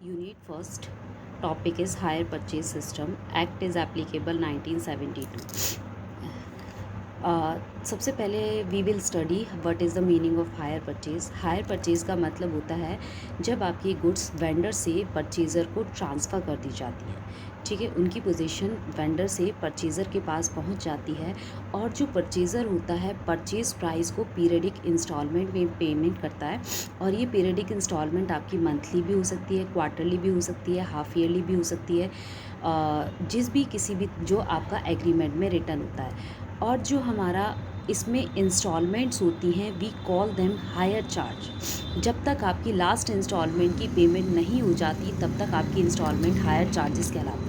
Unit first topic is Hire Purchase System. Act is applicable 1972. सबसे पहले we will study what is the meaning of hire purchase. Hire purchase का मतलब होता है जब आपकी गुड्स वेंडर से परचेज़र को ट्रांसफ़र कर दी जाती है. ठीक है, उनकी पोजीशन वेंडर से परचेज़र के पास पहुंच जाती है और जो परचेज़र होता है परचेज़ प्राइस को पीरियडिक इंस्टॉलमेंट में पेमेंट करता है. और ये पीरियडिक इंस्टॉलमेंट आपकी मंथली भी हो सकती है, क्वार्टरली भी हो सकती है, हाफ ईयरली भी हो सकती है, जिस भी किसी भी जो आपका एग्रीमेंट में रिटर्न होता है. और जो हमारा इसमें इंस्टॉलमेंट्स होती हैं we call them hire charge. जब तक आपकी लास्ट इंस्टॉलमेंट की पेमेंट नहीं हो जाती तब तक आपकी इंस्टॉलमेंट हायर चार्जेस कहलाती है.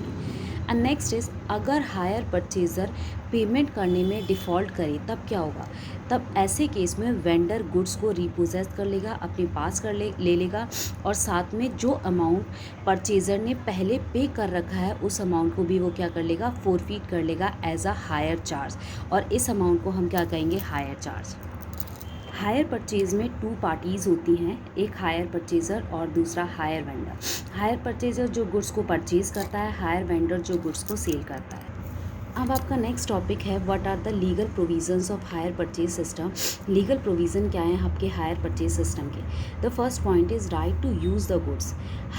एंड नेक्स्ट इज़ अगर हायर परचेज़र पेमेंट करने में डिफ़ॉल्ट करे तब क्या होगा. तब ऐसे केस में वेंडर गुड्स को रिपोजेस कर लेगा, अपने पास कर ले लेगा और साथ में जो अमाउंट परचेज़र ने पहले पे कर रखा है उस अमाउंट को भी वो क्या कर लेगा, फोरफीट कर लेगा एज अ हायर चार्ज. और इस अमाउंट को हम क्या कहेंगे, हायर चार्ज. हायर परचेज़ में टू पार्टीज़ होती हैं, एक हायर परचेज़र और दूसरा हायर वेंडर. हायर परचेज़र जो गुड्स को परचेज़ करता है, हायर वेंडर जो गुड्स को सेल करता है. अब आपका नेक्स्ट टॉपिक है what are the legal provisions of hire purchase system. Legal provision क्या है आपके हायर परचेज सिस्टम के. The first point is right to use the goods.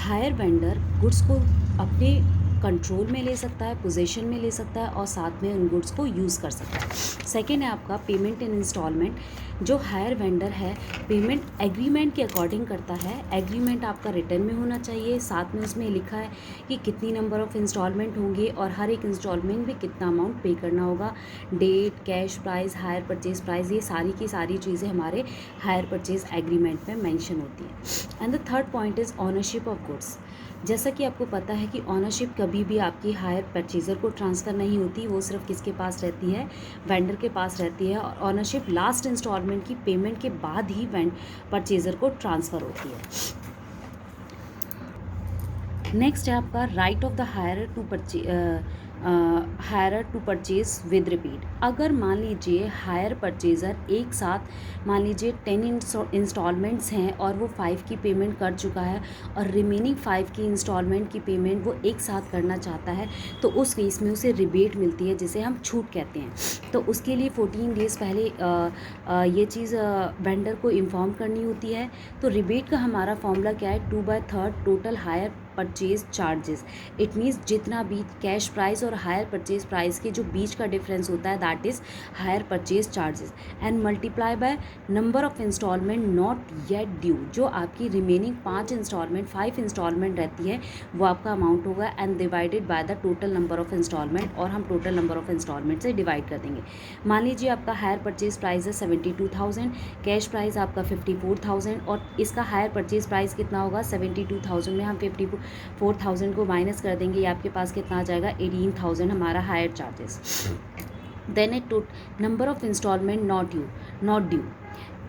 Hire vendor goods को अपने कंट्रोल में ले सकता है, पोजीशन में ले सकता है और साथ में उन गुड्स को यूज़ कर सकता है. सेकेंड है आपका पेमेंट इन इंस्टॉलमेंट. जो हायर वेंडर है पेमेंट एग्रीमेंट के अकॉर्डिंग करता है. एग्रीमेंट आपका रिटर्न में होना चाहिए, साथ में उसमें लिखा है कि कितनी नंबर ऑफ़ इंस्टॉलमेंट होंगे और हर एक इंस्टॉलमेंट में कितना अमाउंट पे करना होगा. Date, cash price, hire purchase price, ये सारी की सारी चीज़ें हमारे हायर परचेज एग्रीमेंट में मेंशन होती हैं. And the third point is ownership of goods. जैसा कि आपको पता है कि ऑनरशिप कभी भी आपकी हायर परचेज़र को ट्रांसफ़र नहीं होती, वो सिर्फ किसके पास रहती है, वेंडर के पास रहती है. और ऑनरशिप लास्ट इंस्टॉलमेंट की पेमेंट के बाद ही परचेज़र को ट्रांसफ़र होती है. नेक्स्ट है आपका right of the hire to purchase with repeat. अगर मान लीजिए हायर परचेज़र एक साथ मान लीजिए 10 इंस्टॉलमेंट्स हैं और वो 5 की पेमेंट कर चुका है और रिमेनिंग 5 की इंस्टॉलमेंट की पेमेंट वो एक साथ करना चाहता है तो उस केस में उसे रिबेट मिलती है जिसे हम छूट कहते हैं. तो उसके लिए 14 डेज़ पहले ये चीज़ वेंडर को इन्फॉर्म करनी होती है. तो रिबेट का हमारा फॉर्मूला क्या है, 2/3 total hire purchase charges. It means जितना भी कैश प्राइस और हायर परचेज प्राइस के जो बीच का डिफरेंस होता है that is hire purchase charges and multiply by number of instalment not yet due. जो आपकी रिमेनिंग 5 इंस्टॉलमेंट रहती है वो आपका अमाउंट होगा and divided by the total number of instalment. और हम टोटल नंबर ऑफ इंस्टॉलमेंट से डिवाइड कर देंगे. मान लीजिए आपका हायर परचेज प्राइस है 72,000, कैश प्राइस आपका 54,000 और इसका हायर परचेज प्राइस कितना होगा, 72,000 में हम 54,000 को माइनस कर देंगे. ये आपके पास कितना आ जाएगा, 18,000 हमारा hire charges. Then it number of instalment not due.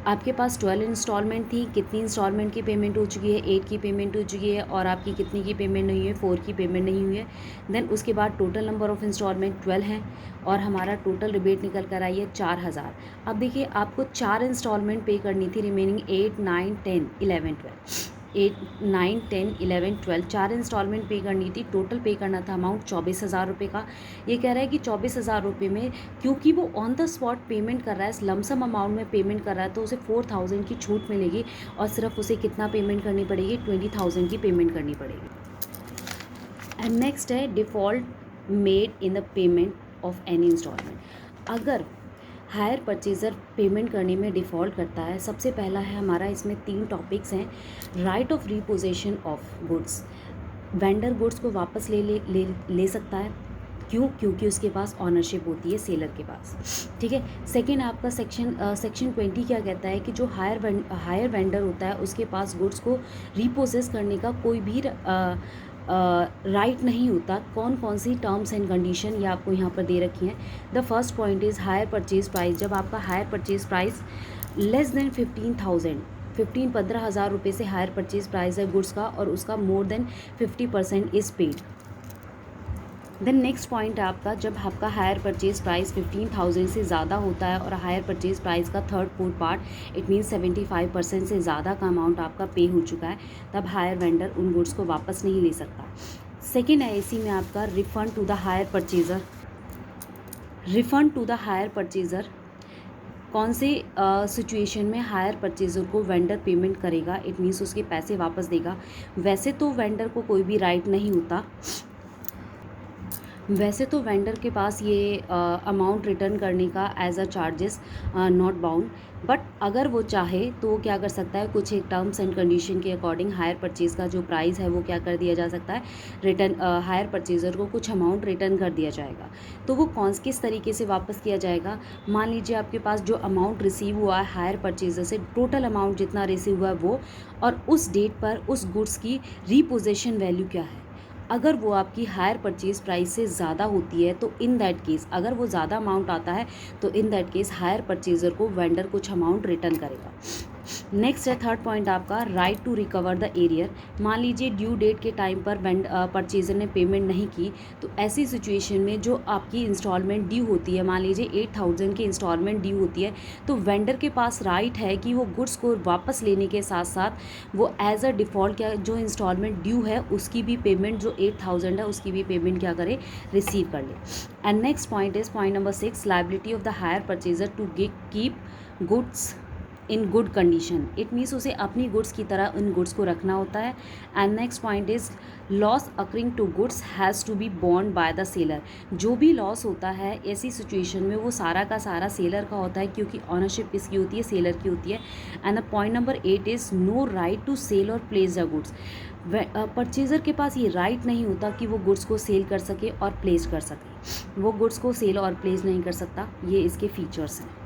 आपके पास 12 इंस्टॉलमेंट थी, कितनी इंस्टॉलमेंट की पेमेंट हो चुकी है, 8 की पेमेंट हो चुकी है और आपकी कितनी की पेमेंट नहीं हुई है, 4 की पेमेंट नहीं हुई है. देन उसके बाद टोटल नंबर ऑफ़ इंस्टॉलमेंट 12 है और हमारा टोटल रिबेट निकल कर आई है 4,000. अब देखिए आपको 4 इंस्टॉलमेंट पे करनी थी, रिमेनिंग 8, 9, 10, 11, 12. 8, 9, 10, 11, 12 4 इंस्टॉलमेंट पे करनी थी. टोटल पे करना था अमाउंट 24,000 रुपये का. ये कह रहा है कि 24,000 रुपये में क्योंकि वो ऑन द स्पॉट पेमेंट कर रहा है, लमसम अमाउंट में पेमेंट कर रहा है तो उसे 4,000 की छूट मिलेगी और सिर्फ उसे कितना पेमेंट करनी पड़ेगी, 20,000 की पेमेंट करनी पड़ेगी. एंड नेक्स्ट है default made in the payment of any instalment. अगर हायर परचेज़र पेमेंट करने में डिफ़ॉल्ट करता है, सबसे पहला है हमारा इसमें 3 टॉपिक्स हैं. Right of repossession of goods. Vendor goods को वापस ले सकता है. क्यों, क्योंकि उसके पास ऑनरशिप होती है सेलर के पास. ठीक है. सेकेंड आपका सेक्शन 20 क्या कहता है कि जो हायर वेंडर होता है उसके पास गुड्स को रिपोजेस करने का कोई भी राइट नहीं होता. कौन कौन सी टर्म्स एंड कंडीशन ये आपको यहाँ पर दे रखी हैं. The first point is hire purchase price. जब आपका hire purchase price less than 15,000 रुपये से हायर परचेज प्राइस है गुड्स का और उसका more than 50% is paid. Then next point है आपका, जब आपका हायर परचेज प्राइस 15,000 से ज़्यादा होता है और हायर परचेज प्राइस का third fourth part it means 75% से ज़्यादा का अमाउंट आपका पे हो चुका है, तब हायर वेंडर उन गुड्स को वापस नहीं ले सकता। सेकेंड है इसी में आपका refund to the hire purchaser. Refund to the hire purchaser कौन से सिचुएशन में हायर परचेज़र को वेंडर पेमेंट करेगा, इट मीन्स उसके पैसे वापस देगा। वैसे तो वेंडर को कोई भी राइट नहीं होता, वैसे तो वेंडर के पास ये अमाउंट रिटर्न करने का as a charges not bound, but अगर वो चाहे तो वो क्या कर सकता है, कुछ एक टर्म्स एंड कंडीशन के अकॉर्डिंग हायर परचेज़ का जो प्राइस है वो क्या कर दिया जा सकता है, रिटर्न हायर परचेज़र को कुछ अमाउंट रिटर्न कर दिया जाएगा। तो वो कौन किस तरीके से वापस किया जाएगा, मान लीजिए आपके पास जो अमाउंट रिसीव हुआ है हायर परचेज़र से, टोटल अमाउंट जितना रिसीव हुआ है वो, और उस डेट पर उस गुड्स की रीपोजेशन वैल्यू क्या है। अगर वो आपकी हायर परचेज प्राइस से ज़्यादा होती है तो इन दैट केस, अगर वो ज़्यादा अमाउंट आता है तो in that case hire purchaser को वेंडर कुछ अमाउंट रिटर्न करेगा। नेक्स्ट है थर्ड पॉइंट आपका right to recover the arrear. मान लीजिए ड्यू डेट के टाइम पर परचेज़र ने पेमेंट नहीं की, तो ऐसी सिचुएशन में जो आपकी इंस्टॉलमेंट ड्यू होती है, मान लीजिए 8,000 की इंस्टॉलमेंट ड्यू होती है, तो वेंडर के पास राइट है कि वो गुड्स को वापस लेने के साथ साथ वो एज अ डिफ़ॉल्ट क्या जो इंस्टॉलमेंट ड्यू है उसकी भी पेमेंट, जो 8,000 है उसकी भी पेमेंट क्या करे, रिसीव कर ले। And next point is point number 6, liability of the hire purchaser to keep goods in good condition. It means उसे अपनी गुड्स की तरह उन गुड्स को रखना होता है। And next point is loss occurring to goods has to be borne by the seller. जो भी लॉस होता है ऐसी सिचुएशन में वो सारा का सारा सेलर का होता है, क्योंकि ऑनरशिप किसकी होती है, सेलर की होती है। And the point number 8 is no right to sell or place the goods. Purchaser के पास ये राइट नहीं होता कि वो गुड्स को सेल कर सके और प्लेस कर सके, वो गुड्स को सेल और प्लेस नहीं कर सकता। ये इसके फीचर्स हैं।